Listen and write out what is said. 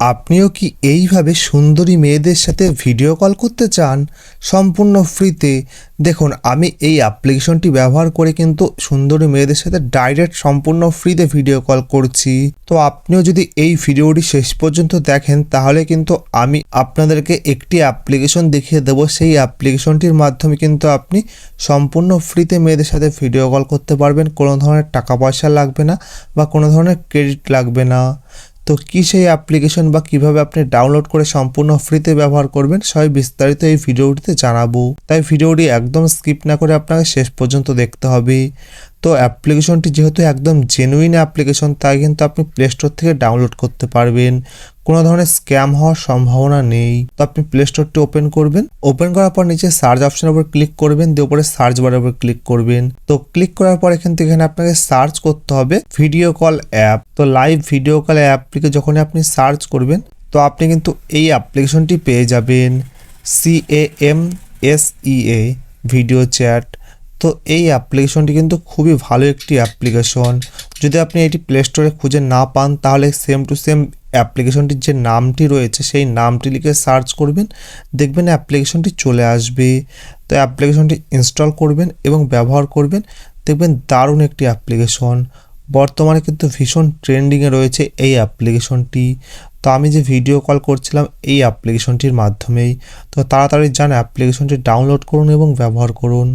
আপনিও কি এইভাবে সুন্দরী মেয়েদের সাথে ভিডিও কল করতে চান সম্পূর্ণ ফ্রিতে? দেখুন, আমি এই অ্যাপ্লিকেশনটি ব্যবহার করে কিন্তু সুন্দরী মেয়েদের সাথে ডাইরেক্ট সম্পূর্ণ ফ্রিতে ভিডিও কল করছি। তো আপনিও যদি এই ভিডিওটি শেষ পর্যন্ত দেখেন তাহলে কিন্তু আমি আপনাদেরকে একটি অ্যাপ্লিকেশন দেখিয়ে দেবো। সেই অ্যাপ্লিকেশনটির মাধ্যমে কিন্তু আপনি সম্পূর্ণ ফ্রিতে মেয়েদের সাথে ভিডিও কল করতে পারবেন। কোনো ধরনের টাকা পয়সা লাগবে না বা কোনো ধরনের ক্রেডিট লাগবে না। তো কী সেই অ্যাপ্লিকেশন বা কিভাবে আপনি ডাউনলোড করে সম্পূর্ণ ফ্রিতে ব্যবহার করবেন সবই বিস্তারিত এই ভিডিওটিতে জানাবো। তাই ভিডিওটি একদম স্কিপ না করে আপনাকে শেষ পর্যন্ত দেখতে হবে। তো অ্যাপ্লিকেশনটি যেহেতু একদম জেনুইন অ্যাপ্লিকেশন, তাই কিন্তু আপনি প্লে স্টোর থেকে ডাউনলোড করতে পারবেন। কোনো ধরনের স্ক্যাম হওয়ার সম্ভাবনা নেই। তো আপনি প্লে স্টোরটি ওপেন করবেন। ওপেন করার পর নিচে সার্চ অপশনের উপর ক্লিক করবেন, দিয়ে উপরে সার্চ বারের উপর ক্লিক করবেন। তো ক্লিক করার পর এখানে আপনাকে সার্চ করতে হবে ভিডিও কল অ্যাপ। তো লাইভ ভিডিও কল অ্যাপটিকে যখন আপনি সার্চ করবেন তো আপনি কিন্তু এই অ্যাপ্লিকেশনটি পেয়ে যাবেন, CAMSEA ভিডিও চ্যাট। তো এই অ্যাপ্লিকেশনটি কিন্তু খুবই ভালো একটি অ্যাপ্লিকেশন। যদি আপনি এটি প্লে স্টোরে খুঁজে না পান তাহলে সেম টু সেম অ্যাপ্লিকেশনটির যে নামটি রয়েছে সেই নামটি লিখে সার্চ করবেন, দেখবেন অ্যাপ্লিকেশনটি চলে আসবে। তো অ্যাপ্লিকেশনটি ইনস্টল করবেন এবং ব্যবহার করবেন, দেখবেন দারুণ একটি অ্যাপ্লিকেশন। বর্তমানে কিন্তু ভীষণ ট্রেন্ডিংয়ে রয়েছে এই অ্যাপ্লিকেশনটি। তো আমি যে ভিডিও কল করছিলাম এই অ্যাপ্লিকেশনটির মাধ্যমেই। তো তাড়াতাড়ি যান অ্যাপ্লিকেশনটি ডাউনলোড করুন এবং ব্যবহার করুন।